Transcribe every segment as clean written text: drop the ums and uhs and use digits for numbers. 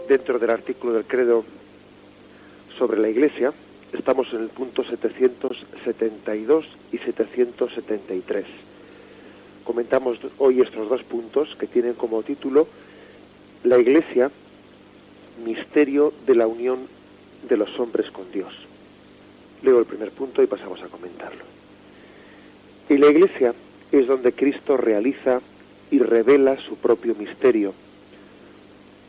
dentro del artículo del credo sobre la Iglesia. Estamos en el punto 772 y 773. Comentamos hoy estos dos puntos que tienen como título La Iglesia, misterio de la unión de los hombres con Dios. Leo el primer punto y pasamos a comentarlo. Y la Iglesia es donde Cristo realiza y revela su propio misterio,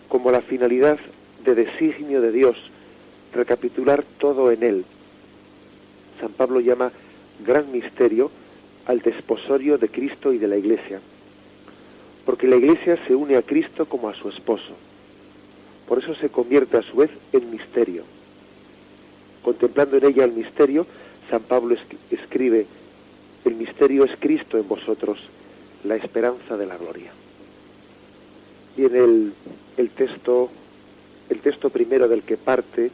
como la finalidad de designio de Dios, recapitular todo en él. San Pablo llama gran misterio al desposorio de Cristo y de la Iglesia, porque la Iglesia se une a Cristo como a su esposo. Por eso se convierte a su vez en misterio. Contemplando en ella el misterio, San Pablo escribe: el misterio es Cristo en vosotros, la esperanza de la gloria. Y en el texto primero del que parte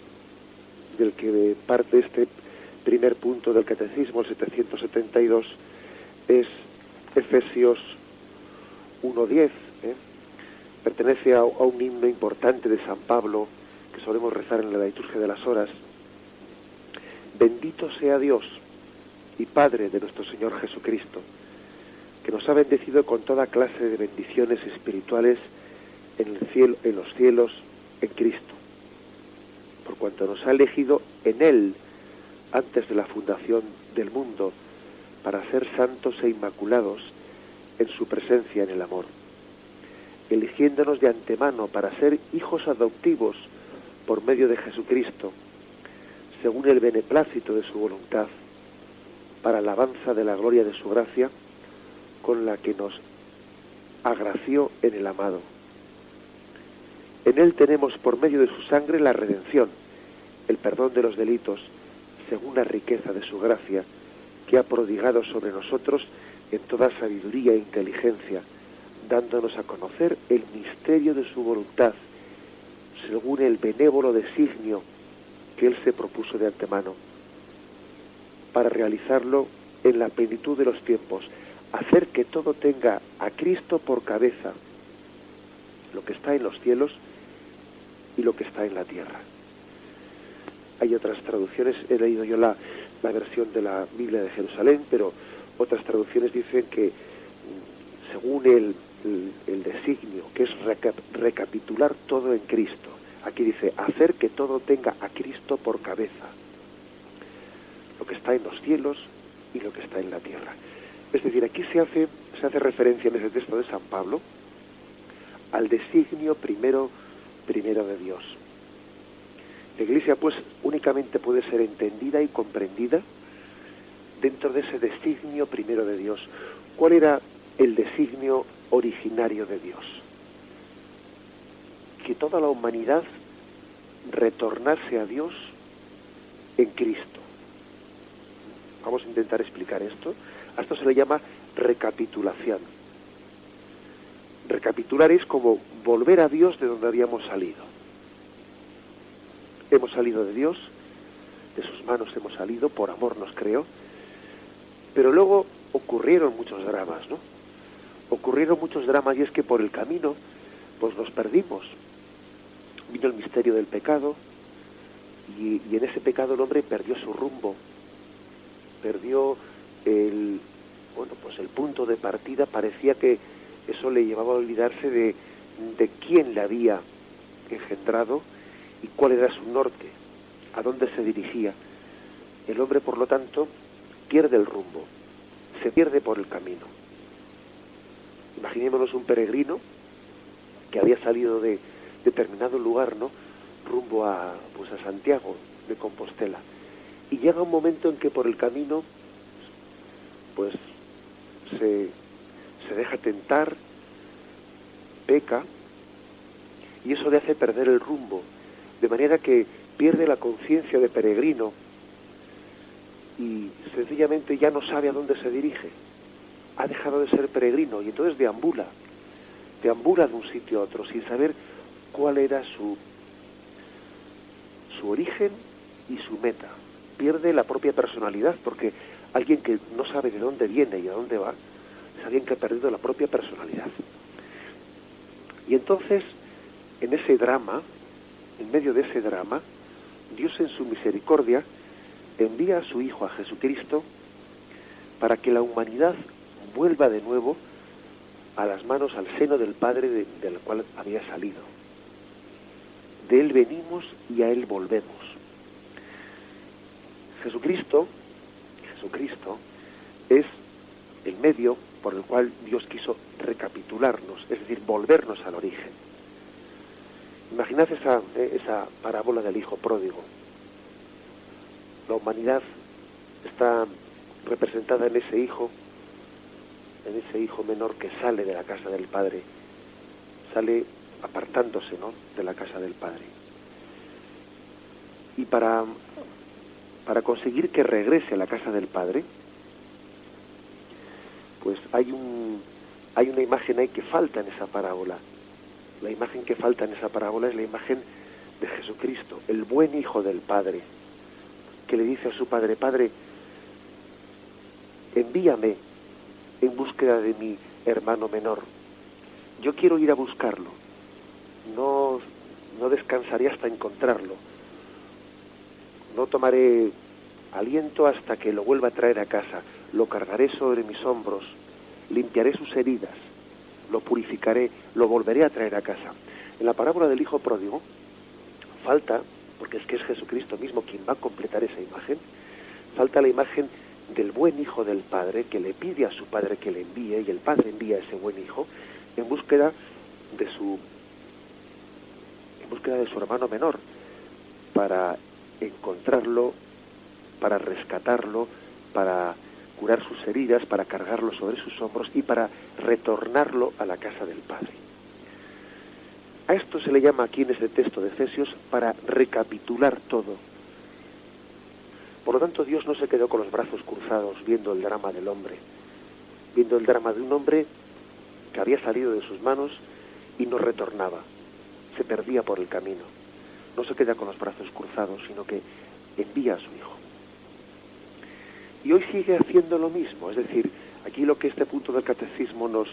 este primer punto del Catecismo, el 772, es Efesios 1:10. Pertenece a un himno importante de San Pablo que solemos rezar en la liturgia de las horas. Bendito sea Dios y Padre de nuestro Señor Jesucristo, que nos ha bendecido con toda clase de bendiciones espirituales en el cielo, en los cielos, en Cristo, por cuanto nos ha elegido en Él antes de la fundación del mundo, para ser santos e inmaculados en su presencia en el amor, eligiéndonos de antemano para ser hijos adoptivos por medio de Jesucristo, según el beneplácito de su voluntad, para alabanza de la gloria de su gracia, con la que nos agració en el amado. En él tenemos por medio de su sangre la redención, el perdón de los delitos, según la riqueza de su gracia, que ha prodigado sobre nosotros en toda sabiduría e inteligencia, dándonos a conocer el misterio de su voluntad, según el benévolo designio que él se propuso de antemano, para realizarlo en la plenitud de los tiempos, hacer que todo tenga a Cristo por cabeza, lo que está en los cielos y lo que está en la tierra. Hay otras traducciones, he leído yo la versión de la Biblia de Jerusalén, pero otras traducciones dicen que según el designio, que es recapitular todo en Cristo. Aquí dice, hacer que todo tenga a Cristo por cabeza, lo que está en los cielos y lo que está en la tierra. Es decir, aquí se hace referencia en ese texto de San Pablo al designio primero de Dios. La Iglesia, pues, únicamente puede ser entendida y comprendida dentro de ese designio primero de Dios. ¿Cuál era el designio originario de Dios? Que toda la humanidad retornase a Dios en Cristo. Vamos a intentar explicar esto. A esto se le llama recapitulación. Recapitular es como volver a Dios de donde habíamos salido. Hemos salido de Dios, de sus manos hemos salido, por amor nos creó, pero luego ocurrieron muchos dramas, ¿no? Ocurrieron muchos dramas, y es que por el camino pues nos perdimos. Vino el misterio del pecado, y en ese pecado el hombre perdió su rumbo, perdió el punto de partida. Parecía que eso le llevaba a olvidarse de quién le había engendrado y cuál era su norte, a dónde se dirigía. El hombre, por lo tanto, pierde el rumbo, se pierde por el camino. Imaginémonos un peregrino que había salido de determinado lugar, ¿no?, rumbo a Santiago de Compostela, y llega un momento en que por el camino pues se deja tentar, peca, y eso le hace perder el rumbo, de manera que pierde la conciencia de peregrino y sencillamente ya no sabe a dónde se dirige. Ha dejado de ser peregrino y entonces deambula de un sitio a otro sin saber cuál era su origen y su meta. Pierde la propia personalidad, porque alguien que no sabe de dónde viene y a dónde va es alguien que ha perdido la propia personalidad. Y entonces, en ese drama, en medio de ese drama, Dios en su misericordia envía a su Hijo, a Jesucristo, para que la humanidad vuelva de nuevo a las manos, al seno del Padre del cual había salido. De Él venimos y a Él volvemos. Jesucristo es el medio por el cual Dios quiso recapitularnos, es decir, volvernos al origen. Imaginad esa parábola del hijo pródigo. La humanidad está representada en ese hijo menor que sale de la casa del Padre, sale apartándose, ¿no?, de la casa del Padre. Y para conseguir que regrese a la casa del Padre, pues hay una imagen ahí que falta en esa parábola. La imagen que falta en esa parábola es la imagen de Jesucristo, el buen hijo del Padre, que le dice a su Padre: Padre, envíame en búsqueda de mi hermano menor. Yo quiero ir a buscarlo. No descansaré hasta encontrarlo. No tomaré aliento hasta que lo vuelva a traer a casa. Lo cargaré sobre mis hombros, limpiaré sus heridas, lo purificaré, lo volveré a traer a casa. En la parábola del hijo pródigo falta, porque es que es Jesucristo mismo quien va a completar esa imagen, falta la imagen del buen hijo del Padre, que le pide a su Padre que le envíe, y el Padre envía a ese buen hijo en búsqueda de su hermano menor, para encontrarlo, para rescatarlo, para curar sus heridas, para cargarlo sobre sus hombros y para retornarlo a la casa del Padre. A esto se le llama aquí en este texto de Efesios para recapitular todo. Por lo tanto, Dios no se quedó con los brazos cruzados viendo el drama del hombre, viendo el drama de un hombre que había salido de sus manos y no retornaba, se perdía por el camino. No se queda con los brazos cruzados, sino que envía a su Hijo. Y hoy sigue haciendo lo mismo, es decir, aquí lo que este punto del catecismo nos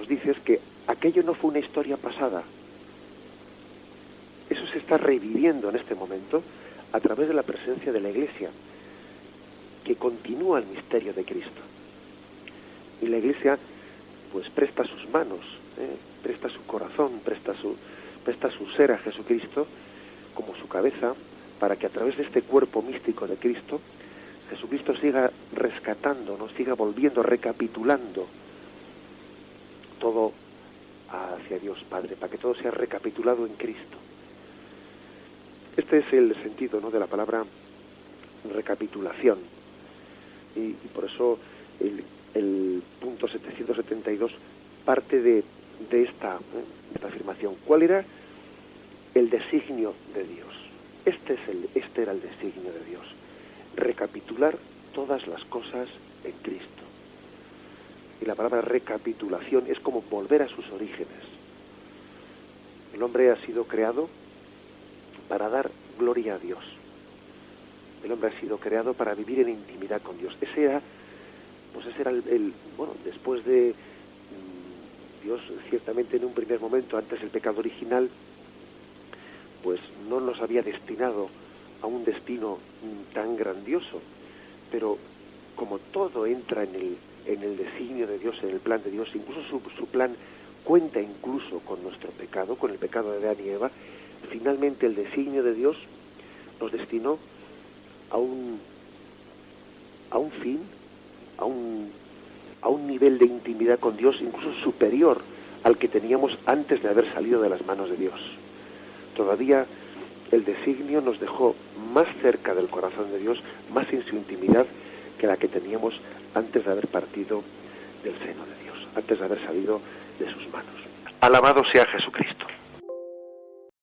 dice es que aquello no fue una historia pasada. Eso se está reviviendo en este momento a través de la presencia de la Iglesia, que continúa el misterio de Cristo. Y la Iglesia pues presta sus manos, presta su corazón, presta su ser a Jesucristo como su cabeza, para que a través de este cuerpo místico de Cristo, Jesucristo siga rescatando, nos siga volviendo, recapitulando todo hacia Dios Padre, para que todo sea recapitulado en Cristo. Este es el sentido, ¿no?, de la palabra recapitulación. Y por eso el punto 772 parte de esta afirmación. ¿Cuál era el designio de Dios? Este era el designio de Dios: recapitular todas las cosas en Cristo. Y la palabra recapitulación es como volver a sus orígenes. El hombre ha sido creado para dar gloria a Dios. El hombre ha sido creado para vivir en intimidad con Dios. Ese era después de Dios, ciertamente en un primer momento, antes del pecado original, pues no nos había destinado a un destino tan grandioso, pero como todo entra en el designio de Dios, en el plan de Dios, incluso su plan cuenta incluso con nuestro pecado, con el pecado de Adán y Eva, finalmente el designio de Dios nos destinó a un fin, a un nivel de intimidad con Dios incluso superior al que teníamos antes de haber salido de las manos de Dios. Todavía el designio nos dejó más cerca del corazón de Dios, más en su intimidad que la que teníamos antes de haber partido del seno de Dios, antes de haber salido de sus manos. Alabado sea Jesucristo.